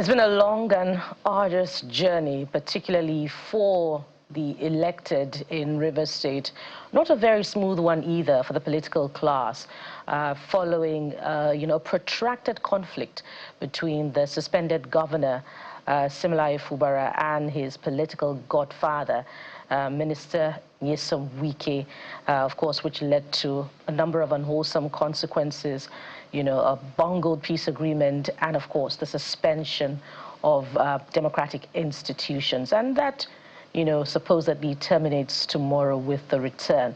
It's been a long and arduous journey, particularly for the elected in Rivers State. Not a very smooth one either for the political class, following, protracted conflict between the suspended governor, Fubara, and his political godfather, Minister Nyesom Wike, of course, which led to a number of unwholesome consequences, a bungled peace agreement, and of course, the suspension of democratic institutions. And that, supposedly terminates tomorrow with the return.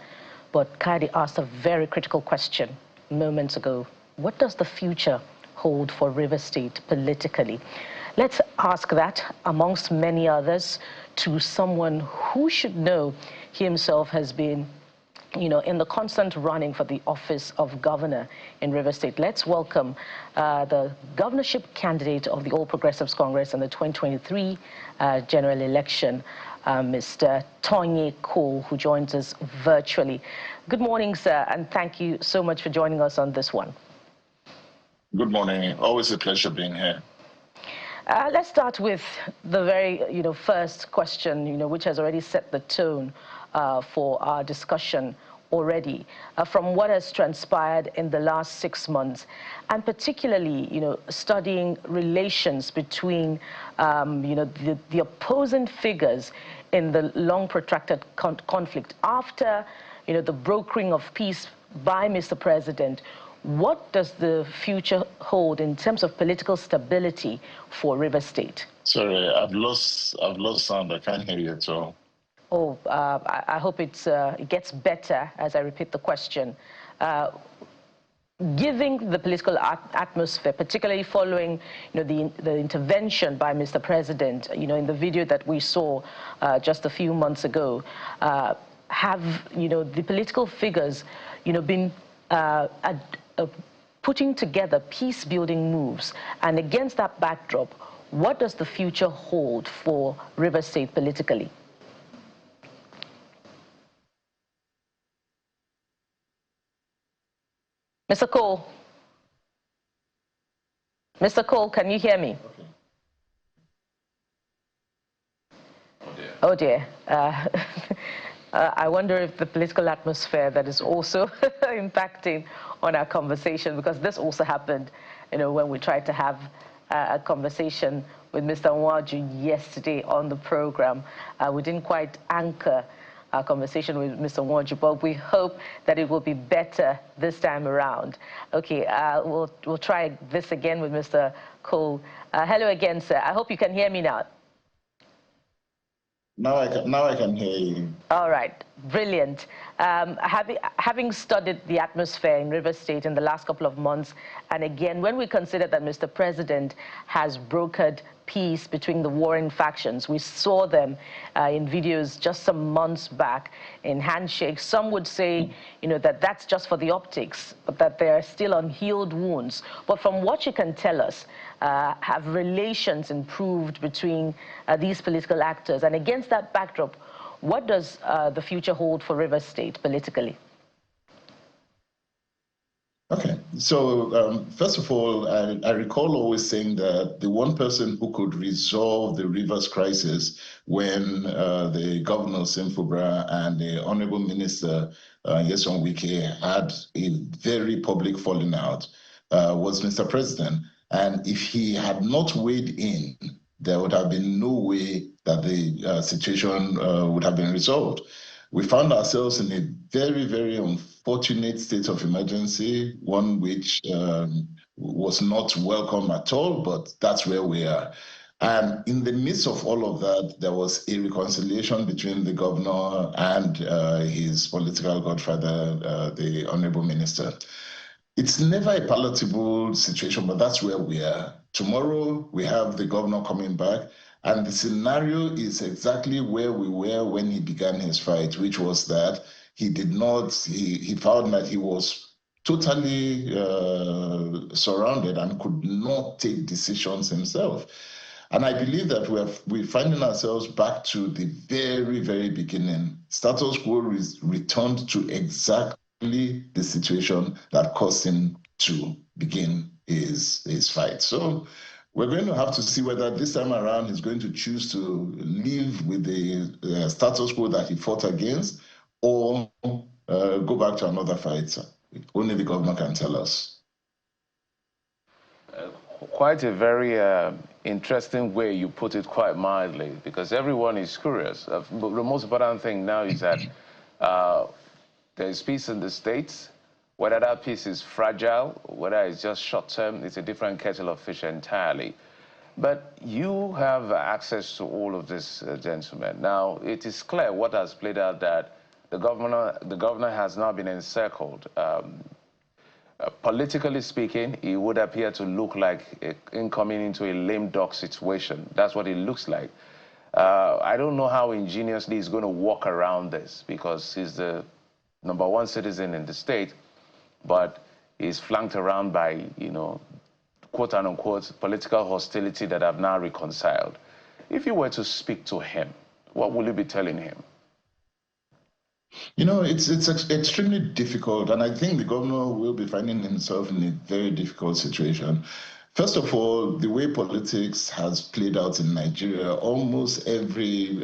But Kadi asked a very critical question moments ago. What does the future hold for Rivers State politically? Let's ask that, amongst many others, to someone who should know. He himself has been in the constant running for the office of governor in Rivers State. Let's welcome the governorship candidate of the All Progressives Congress in the 2023 general election, Mr. Tonye Cole, who joins us virtually. Good morning, sir, and thank you so much for joining us on this one. Good morning. Always a pleasure being here. Let's start with the very, first question, which has already set the tone for our discussion already, from what has transpired in the last 6 months, and particularly, studying relations between, the opposing figures in the long protracted conflict after, the brokering of peace by Mr. President. What does the future hold in terms of political stability for Rivers State? Sorry, I've lost sound. I can't hear you at all. Oh, I hope it gets better as I repeat the question. Given the political atmosphere, particularly following the intervention by Mr. President, in the video that we saw just a few months ago, have the political figures been putting together peace-building moves? And against that backdrop, what does the future hold for Rivers State politically? Mr. Cole. Mr. Cole, can you hear me? Okay. Oh dear. I wonder if the political atmosphere that is also impacting on our conversation, because this also happened, when we tried to have a conversation with Mr. Nwaju yesterday on the program. We didn't quite anchor our conversation with Mr. Nwaju, but we hope that it will be better this time around. Okay, we'll try this again with Mr. Cole. Hello again, sir. I hope you can hear me now. Now I can hear you. All right, brilliant. Having studied the atmosphere in Rivers State in the last couple of months, and again, when we consider that Mr. President has brokered peace between the warring factions, we saw them in videos just some months back in handshakes. Some would say, that that's just for the optics, but that there are still unhealed wounds. But from what you can tell us, have relations improved between these political actors? And against that backdrop, what does the future hold for Rivers State politically? Okay, so first of all, I recall always saying that the one person who could resolve the Rivers crisis when the governor, Fubara, and the Honorable Minister, Nyesom Wike, had a very public falling out was Mr. President. And if he had not weighed in, there would have been no way that the situation would have been resolved. We found ourselves in a very, very unfortunate state of emergency, one which was not welcome at all, but that's where we are. And in the midst of all of that, there was a reconciliation between the governor and his political godfather, the Honorable Minister. It's never a palatable situation, but that's where we are. Tomorrow, we have the governor coming back, and the scenario is exactly where we were when he began his fight, which was that he found that he was totally surrounded and could not take decisions himself. And I believe that we're finding ourselves back to the very, very beginning. Status quo returned to exactly the situation that caused him to begin his fight. So We're going to have to see whether this time around he's going to choose to live with the status quo that he fought against, or go back to another fight. Only the governor can tell us. Quite a very interesting way you put it, quite mildly, because everyone is curious. But the most important thing now is that there's peace in the States. Whether that peace is fragile, whether it's just short-term, it's a different kettle of fish entirely. But you have access to all of this, gentlemen. Now, it is clear what has played out, that the governor has now been encircled. Politically speaking, it would appear to look like coming into a lame duck situation. That's what it looks like. I don't know how ingeniously he's going to walk around this, because he's the #1 citizen in the state, but he's flanked around by, you know, quote unquote, political hostility that have now reconciled. If you were to speak to him, what will you be telling him? You know, it's extremely difficult, and I think the governor will be finding himself in a very difficult situation. First of all, the way politics has played out in Nigeria, almost every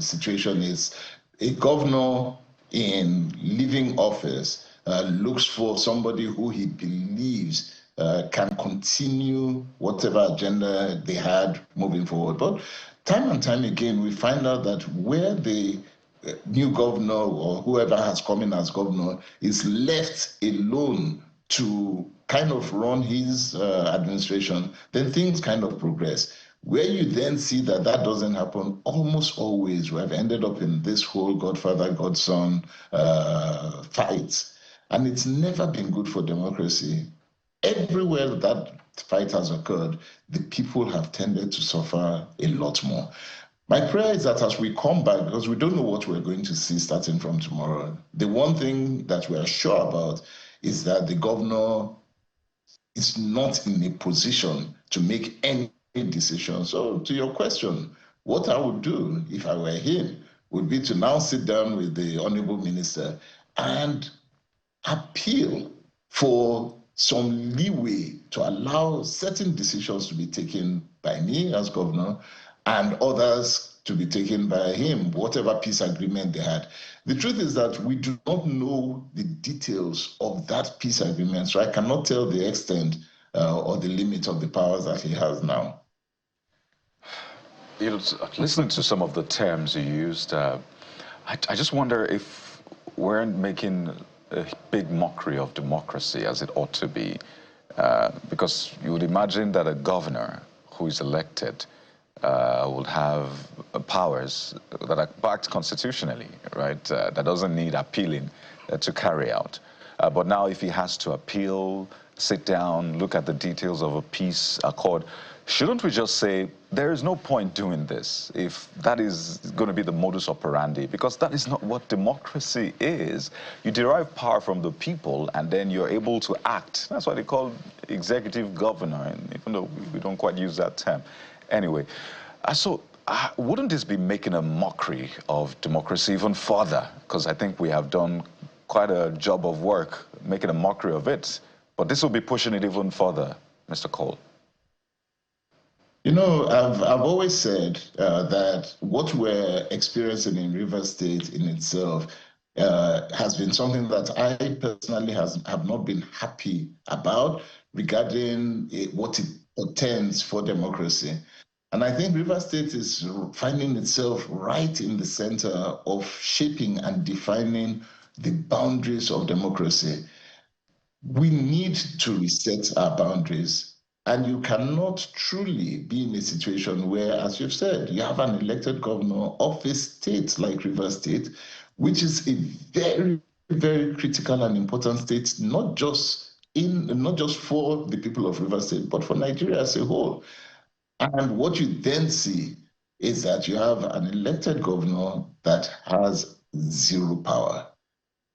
situation is a governor in leaving office looks for somebody who he believes can continue whatever agenda they had moving forward. But time and time again, we find out that where the new governor or whoever has come in as governor is left alone to kind of run his administration, then things kind of progress. Where you then see that that doesn't happen, almost always we have ended up in this whole godfather, godson fight. And it's never been good for democracy. Everywhere that fight has occurred, the people have tended to suffer a lot more. My prayer is that as we come back, because we don't know what we're going to see starting from tomorrow, the one thing that we are sure about is that the governor is not in a position to make any decision. So to your question, what I would do if I were him would be to now sit down with the honorable minister and appeal for some leeway to allow certain decisions to be taken by me as governor and others to be taken by him, whatever peace agreement they had. The truth is that we do not know the details of that peace agreement, so I cannot tell the extent or the limit of the powers that he has now. You know, listening to some of the terms you used, I just wonder if we're making a big mockery of democracy as it ought to be, because you would imagine that a governor who is elected would have powers that are backed constitutionally, right? That doesn't need appealing to carry out. But now if he has to appeal, sit down, look at the details of a peace accord, shouldn't we just say there is no point doing this if that is going to be the modus operandi? Because that is not what democracy is. You derive power from the people and then you're able to act. That's why they call executive governor, and even though we don't quite use that term. Anyway, so wouldn't this be making a mockery of democracy even further? Because I think we have done quite a job of work making a mockery of it. But this will be pushing it even further, Mr. Cole. You know, I've always said that what we're experiencing in Rivers State in itself has been something that I personally have not been happy about regarding what it portends for democracy. And I think Rivers State is finding itself right in the center of shaping and defining the boundaries of democracy. We need to reset our boundaries. And you cannot truly be in a situation where, as you've said, you have an elected governor of a state like Rivers State, which is a very, very critical and important state, not just for the people of Rivers State, but for Nigeria as a whole. And what you then see is that you have an elected governor that has zero power.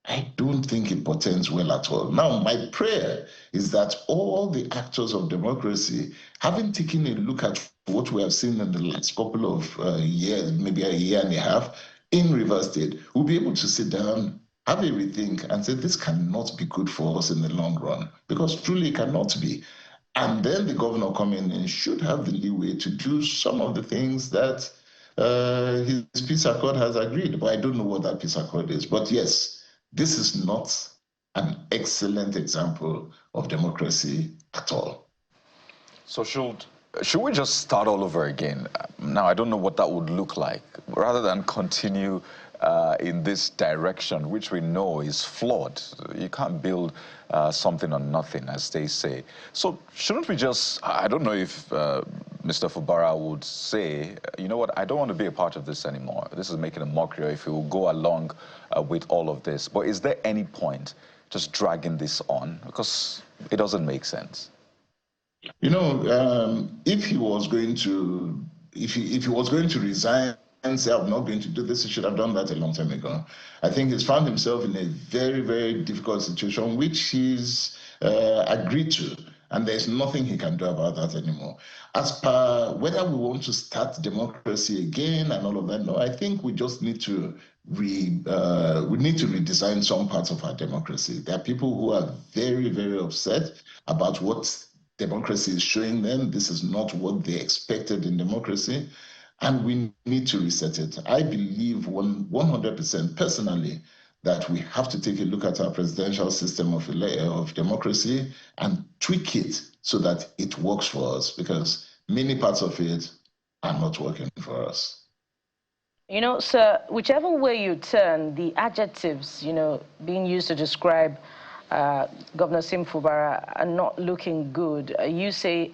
I don't think it portends well at all. Now, my prayer is that all the actors of democracy, having taken a look at what we have seen in the last couple of years, maybe a year and a half, in Rivers State, will be able to sit down, have a rethink, and say, this cannot be good for us in the long run, because truly it cannot be. And then the governor coming in should have the leeway to do some of the things that his peace accord has agreed. But I don't know what that peace accord is. But yes, this is not an excellent example of democracy at all. So should we just start all over again? Now, I don't know what that would look like, rather than continue in this direction, which we know is flawed. You can't build something on nothing, as they say. So shouldn't we just, I don't know if Mr. Fubara would say, you know what, I don't want to be a part of this anymore. This is making a mockery if we will go along with all of this. But is there any point just dragging this on? Because it doesn't make sense. You know, if he was going to, if he was going to resign and say, I'm not going to do this, he should have done that a long time ago. I think he's found himself in a very, very difficult situation, which he's agreed to, and there's nothing he can do about that anymore. As per whether we want to start democracy again and all of that, no, I think we just need to redesign some parts of our democracy. There are people who are very, very upset about what democracy is showing them. This is not what they expected in democracy, and we need to reset it. I believe 100% personally that we have to take a look at our presidential system of democracy and tweak it so that it works for us, because many parts of it are not working for us. You know, sir, whichever way you turn, the adjectives, you know, being used to describe Governor Sim Fubara are not looking good. You say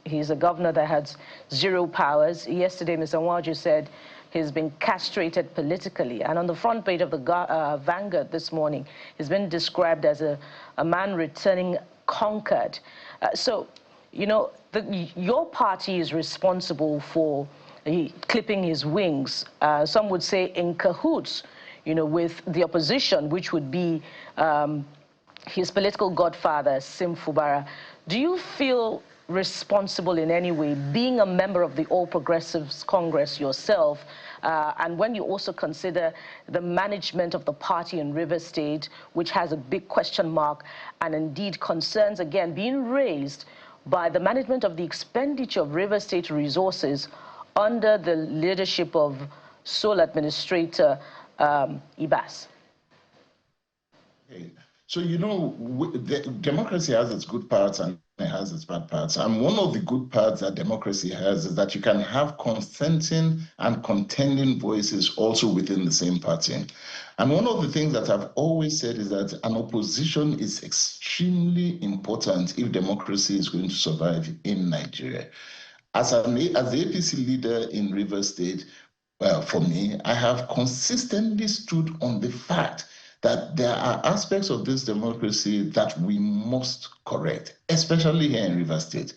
he's a governor that has zero powers. Yesterday, Mr. Nwaju said he's been castrated politically. And on the front page of the Vanguard this morning, he's been described as a man returning conquered. So, you know, your party is responsible for clipping his wings. Some would say in cahoots, you know, with the opposition, which would be his political godfather, Sim Fubara. Do you feel responsible in any way, being a member of the All Progressives Congress yourself, and when you also consider the management of the party in Rivers State, which has a big question mark, and indeed concerns, again, being raised by the management of the expenditure of Rivers State resources under the leadership of sole administrator Ibas? Okay. So, you know, democracy has its good parts and it has its bad parts. And one of the good parts that democracy has is that you can have consenting and contending voices also within the same party. And one of the things that I've always said is that an opposition is extremely important if democracy is going to survive in Nigeria. As the APC leader in Rivers State, for me, I have consistently stood on the fact that there are aspects of this democracy that we must correct, especially here in Rivers State.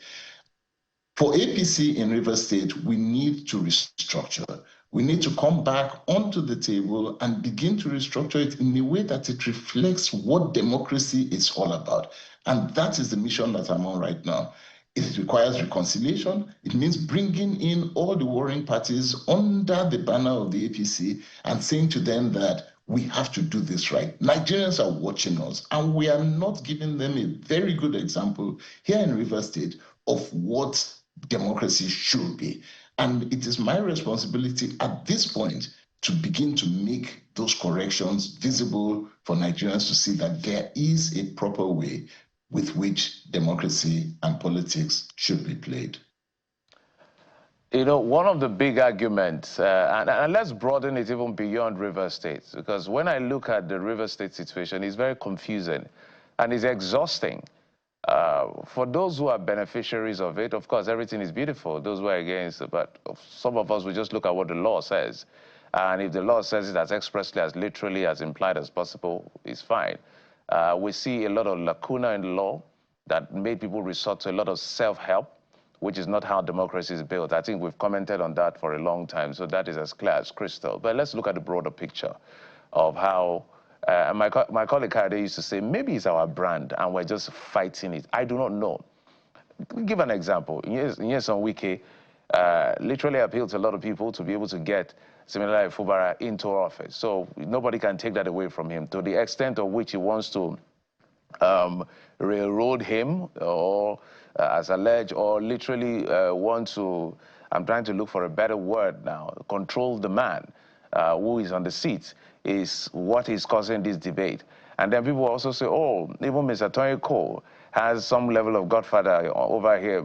For APC in Rivers State, we need to restructure. We need to come back onto the table and begin to restructure it in a way that it reflects what democracy is all about. And that is the mission that I'm on right now. It requires reconciliation. It means bringing in all the warring parties under the banner of the APC and saying to them that we have to do this right. Nigerians are watching us, and we are not giving them a very good example here in Rivers State of what democracy should be. And it is my responsibility at this point to begin to make those corrections visible for Nigerians to see that there is a proper way with which democracy and politics should be played. You know, one of the big arguments, and let's broaden it even beyond Rivers State, because when I look at the Rivers State situation, it's very confusing and it's exhausting. For those who are beneficiaries of it, of course, everything is beautiful. Those who are against it, but some of us, we just look at what the law says. And if the law says it as expressly, as literally, as implied as possible, it's fine. We see a lot of lacuna in the law that made people resort to a lot of self-help, which is not how democracy is built. I think we've commented on that for a long time, so that is as clear as crystal. But let's look at the broader picture of how, my colleague Kade used to say, maybe it's our brand and we're just fighting it. I do not know. Give an example. Nyesom Wike literally appealed to a lot of people to be able to get similarly Fubara into office. So nobody can take that away from him, to the extent of which he wants to railroad him or as alleged, or literally want to, I'm trying to look for a better word now, control the man who is on the seat, is what is causing this debate. And then people also say, oh, even Mr. Tonye Cole has some level of godfather over here,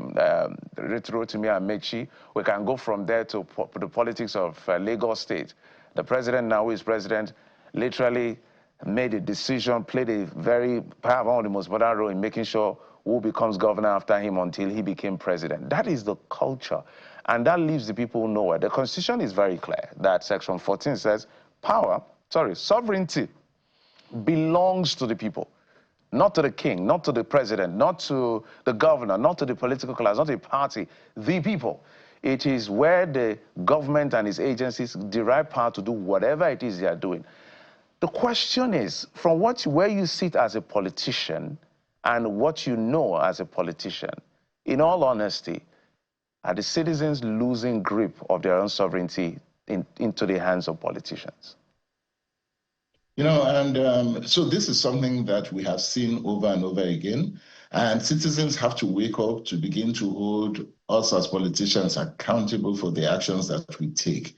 Rotimi Amechi. We can go from there to the politics of Lagos State. The president now, who is president, literally made a decision, played a very powerful, one of the most important role in making sure who becomes governor after him until he became president. That is the culture. And that leaves the people nowhere. The Constitution is very clear that Section 14 says sovereignty belongs to the people, not to the king, not to the president, not to the governor, not to the political class, not to the party, the people. It is where the government and its agencies derive power to do whatever it is they are doing. The question is, from where you sit as a politician and what you know as a politician, in all honesty, are the citizens losing grip of their own sovereignty into the hands of politicians? You know, and so this is something that we have seen over and over again, and citizens have to wake up to begin to hold us as politicians accountable for the actions that we take.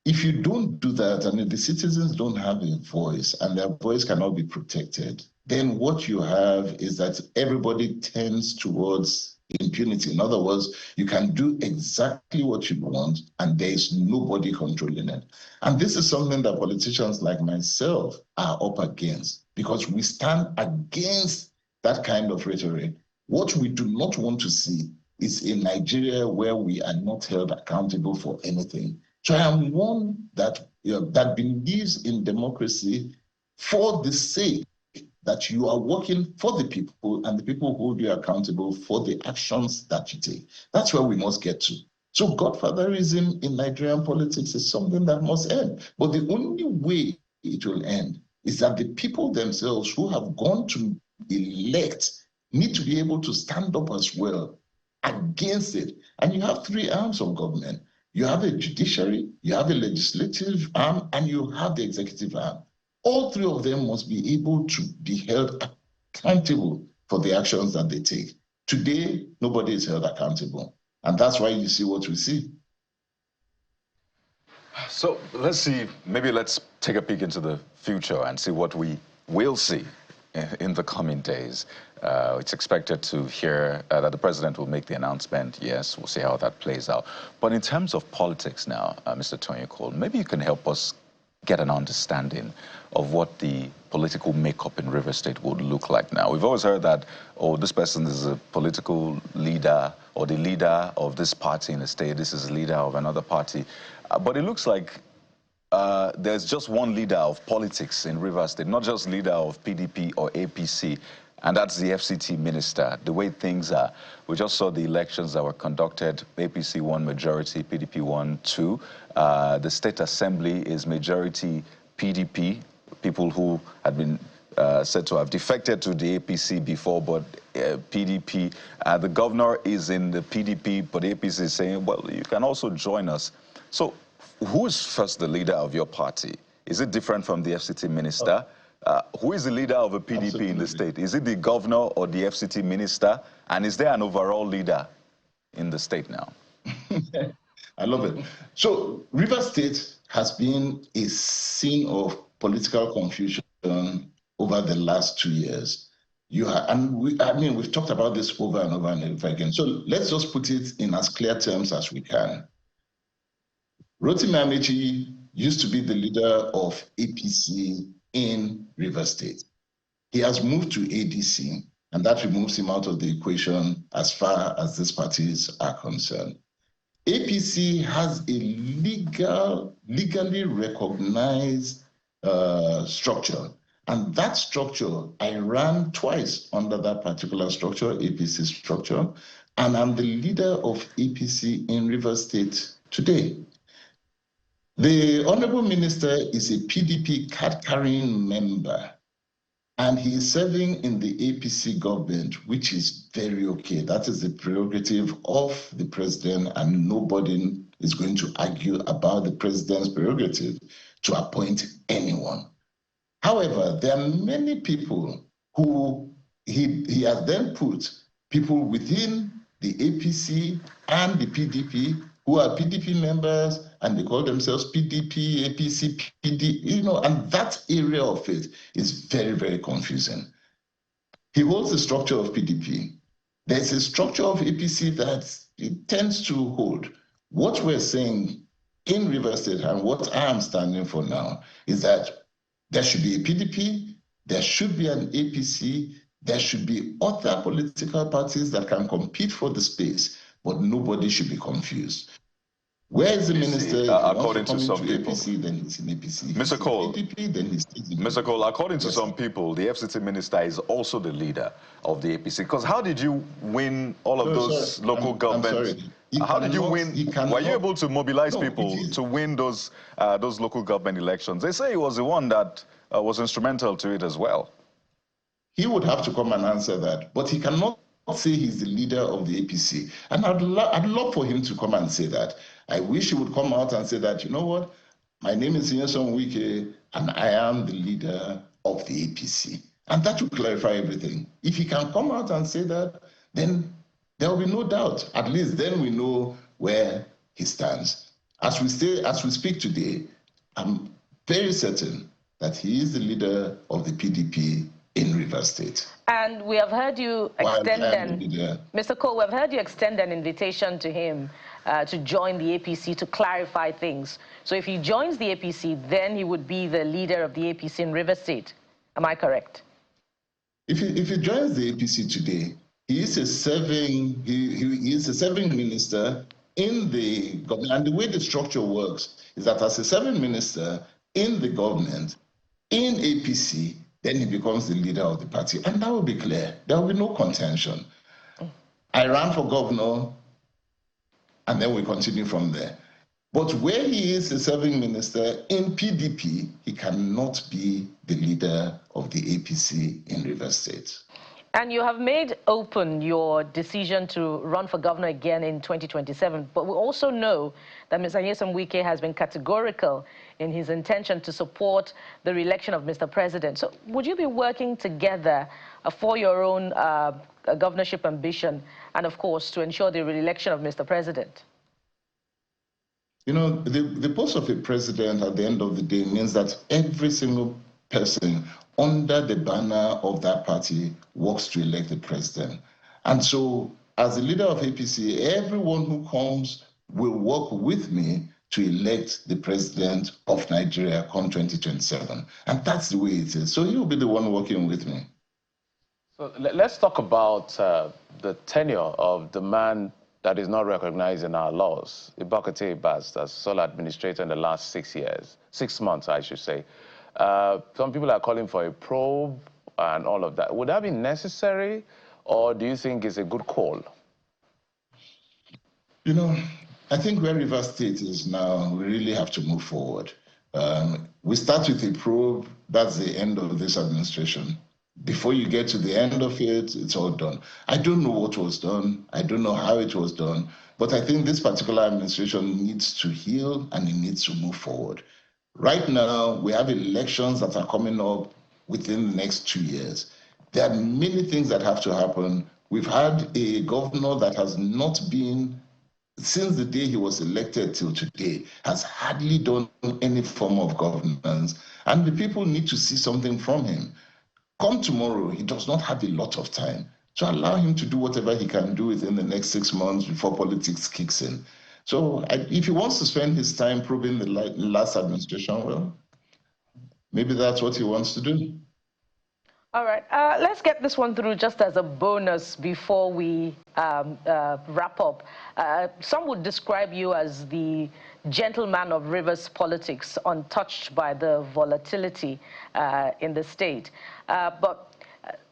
If you don't do that, and if the citizens don't have a voice and their voice cannot be protected, then what you have is that everybody tends towards impunity. In other words, you can do exactly what you want and there is nobody controlling it. And this is something that politicians like myself are up against, because we stand against that kind of rhetoric. What we do not want to see is a Nigeria where we are not held accountable for anything. So I am one that, that believes in democracy for the sake that you are working for the people and the people hold you accountable for the actions that you take. That's where we must get to. So godfatherism in Nigerian politics is something that must end. But the only way it will end is that the people themselves who have gone to elect need to be able to stand up as well against it. And you have three arms of government. You have a judiciary, you have a legislative arm, and you have the executive arm. All three of them must be able to be held accountable for the actions that they take. Today, nobody is held accountable. And that's why you see what we see. So let's see, maybe let's take a peek into the future and see what we will see in the coming days. It's expected to hear that the president will make the announcement. Yes, we'll see how that plays out. But in terms of politics now, Mr. Tonye Cole, maybe you can help us get an understanding of what the political makeup in River State would look like now. We've always heard that, oh, this person is a political leader or the leader of this party in the state, this is a leader of another party. But it looks like there's just one leader of politics in River State, not just leader of PDP or APC, and that's the FCT minister. The way things are, we just saw the elections that were conducted. APC won majority, PDP won 2. The state assembly is majority PDP, people who had been said to have defected to the APC before, but PDP. The governor is in the PDP, but APC is saying, well, you can also join us. So who is first the leader of your party? Is it different from the FCT minister? Who is the leader of a PDP Absolutely. In the state? Is it the governor or the FCT minister? And is there an overall leader in the state now? I love it. So River State has been a scene of political confusion over the last 2 years. We've talked about this over and over and over again. So let's just put it in as clear terms as we can. Rotimi Amechi used to be the leader of APC in River State. He has moved to ADC, and that removes him out of the equation as far as these parties are concerned. APC has a legally recognized structure, and that structure, I ran twice under that particular structure, APC structure, and I'm the leader of APC in River State today. The Honorable Minister is a PDP card-carrying member, and he is serving in the APC government, which is very okay. That is the prerogative of the president, and nobody is going to argue about the president's prerogative to appoint anyone. However, there are many people who he has then put people within the APC and the PDP who are PDP members, and they call themselves PDP, APC, PD, and that area of it is very, very confusing. He holds the structure of PDP. There's a structure of APC that it tends to hold. What we're saying in Rivers State and what I am standing for now is that there should be a PDP, there should be an APC, there should be other political parties that can compete for the space, but nobody should be confused. Where is the minister? According to some people, APC, then he's in APC. Mr. Cole, PDP, then he's in Mr. Cole, according to some people, the FCT minister is also the leader of the APC. Because how did you win all of those local governments? How did you win? Were you able to mobilize people to win those local government elections? They say he was the one that was instrumental to it as well. He would have to come and answer that, but he cannot say he's the leader of the APC. And I'd love for him to come and say that. I wish he would come out and say that, you know what, my name is Nyesom Wike, and I am the leader of the APC. And that will clarify everything. If he can come out and say that, then there will be no doubt. At least then we know where he stands. As we speak today, I'm very certain that he is the leader of the PDP in Rivers State. And we have heard you extend Mr. Cole, we have heard you extend an invitation to him to join the APC to clarify things. So if he joins the APC, then he would be the leader of the APC in Rivers State. Am I correct? If he joins the APC today, he is a serving minister in the government. And the way the structure works is that as a serving minister in the government, in APC, then he becomes the leader of the party. And that will be clear. There will be no contention. I ran for governor, and then we continue from there. But where he is a serving minister in PDP, he cannot be the leader of the APC in Rivers State. And you have made open your decision to run for governor again in 2027. But we also know that Mr. Nyesom Wike has been categorical in his intention to support the re-election of Mr. President. So would you be working together for your own governorship ambition and, of course, to ensure the re-election of Mr. President? You know, the post of a president at the end of the day means that every single person under the banner of that party works to elect the president. And so as the leader of APC, everyone who comes will work with me to elect the president of Nigeria come 2027. And that's the way it is. So he will be the one working with me. So let's talk about the tenure of the man that is not recognized in our laws, Ibakate Ibas, as sole administrator in the last 6 months, I should say. Some people are calling for a probe and all of that. Would that be necessary, or do you think it's a good call? You know, I think where Rivers State is now, we really have to move forward. We start with a probe, that's the end of this administration. Before you get to the end of it, it's all done. I don't know what was done. I don't know how it was done. But I think this particular administration needs to heal and it needs to move forward. Right now, we have elections that are coming up within the next 2 years. There are many things that have to happen. We've had a governor that has not been, since the day he was elected till today, has hardly done any form of governance. And the people need to see something from him. Come tomorrow, he does not have a lot of time. So allow him to do whatever he can do within the next 6 months before politics kicks in. So if he wants to spend his time probing the last administration, well, maybe that's what he wants to do. All right, let's get this one through just as a bonus before we wrap up. Some would describe you as the gentleman of Rivers politics, untouched by the volatility in the state. But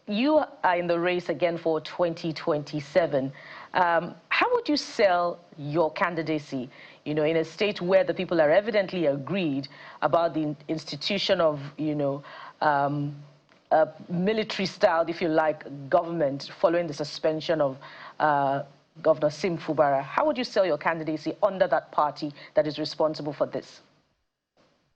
you are in the race again for 2027. How would you sell your candidacy, you know, in a state where the people are evidently agreed about the institution of, you know, military style, if you like, government following the suspension of Governor Fubara? How would you sell your candidacy under that party that is responsible for this?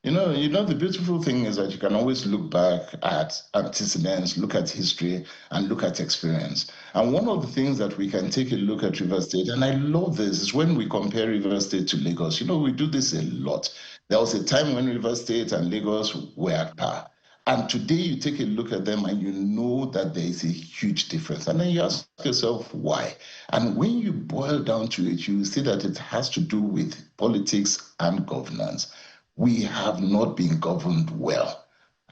The beautiful thing is that you can always look back at antecedents, look at history, and look at experience. And one of the things that we can take a look at River State, and I love this, is when we compare River State to Lagos. We do this a lot. There was a time when River State and Lagos were at par. And today you take a look at them and you know that there is a huge difference. And then you ask yourself why. And when you boil down to it, you see that it has to do with politics and governance. We have not been governed well.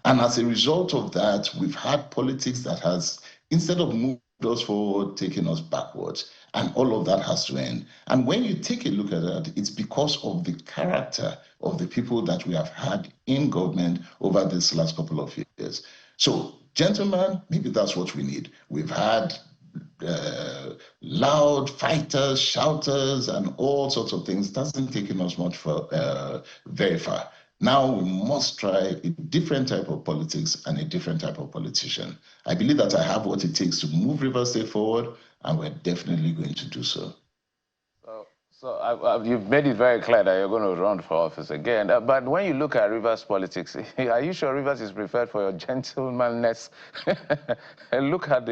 And as a result of that, we've had politics that has, instead of moving us forward, taken us backwards. And all of that has to end. And when you take a look at that, it's because of the character of the people that we have had in government over this last couple of years. So, gentlemen, maybe that's what we need. We've had loud fighters, shouters, and all sorts of things. It hasn't taken us much very far. Now we must try a different type of politics and a different type of politician. I believe that I have what it takes to move River State forward, and we're definitely going to do so. So you've made it very clear that you're going to run for office again. But when you look at Rivers politics, are you sure Rivers is preferred for your gentlemanness? And look at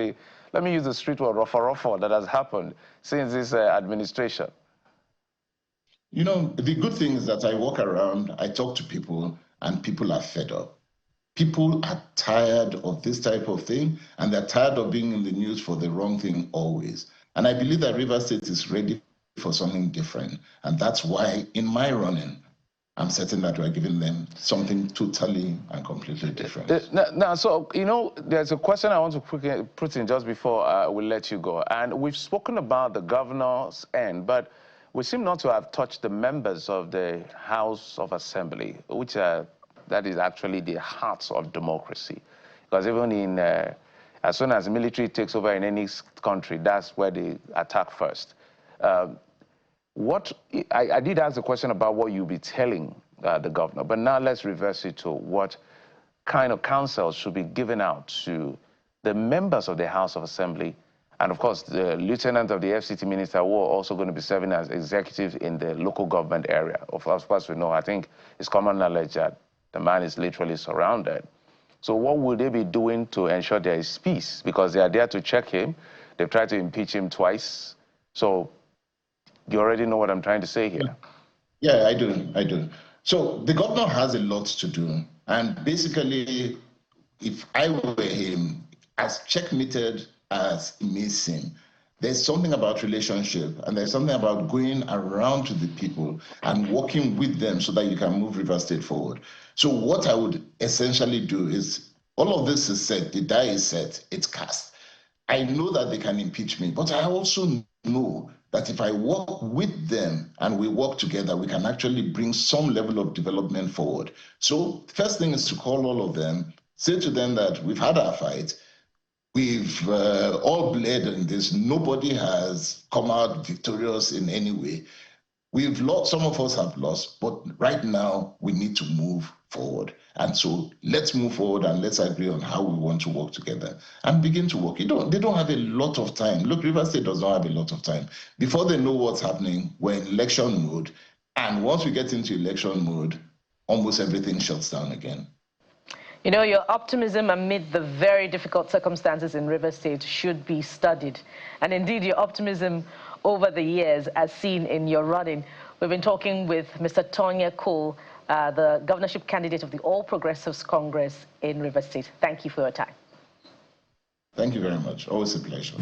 let me use the street word, ruffle that has happened since this administration. The good thing is that I walk around, I talk to people, and people are fed up. People are tired of this type of thing, and they're tired of being in the news for the wrong thing always. And I believe that River State is ready for something different. And that's why in my running, I'm certain that we're giving them something totally and completely different. Now, so, there's a question I want to put in just before we let you go. And we've spoken about the governor's end, but we seem not to have touched the members of the House of Assembly, which that is actually the heart of democracy. Because even as soon as the military takes over in any country, that's where they attack first. I did ask a question about what you'll be telling the governor, but now let's reverse it to what kind of counsel should be given out to the members of the House of Assembly, and of course the lieutenant of the FCT minister, who are also going to be serving as executive in the local government area. Of course, we know, I think it's common knowledge that the man is literally surrounded. So what will they be doing to ensure there is peace? Because they are there to check him. They've tried to impeach him twice. So you already know what I'm trying to say here. Yeah, I do. So the governor has a lot to do. And basically, if I were him, as checkmated as it may seem, there's something about relationship, and there's something about going around to the people and working with them so that you can move River State forward. So what I would essentially do is, all of this is set, the die is set, it's cast. I know that they can impeach me, but I also know that if I work with them and we work together, we can actually bring some level of development forward. So first thing is to call all of them, say to them that we've had our fight, we've all bled in this, nobody has come out victorious in any way. We've lost, some of us have lost, but right now we need to move forward. And so let's move forward and let's agree on how we want to work together and begin to work. They don't have a lot of time. Look, River State does not have a lot of time. Before they know what's happening, we're in election mode. And once we get into election mode, almost everything shuts down again. Your optimism amid the very difficult circumstances in River State should be studied. And indeed, your optimism over the years, as seen in your running. We've been talking with Mr. Tonye Cole, the governorship candidate of the All Progressives Congress in River State. Thank you for your time. Thank you very much. Always a pleasure.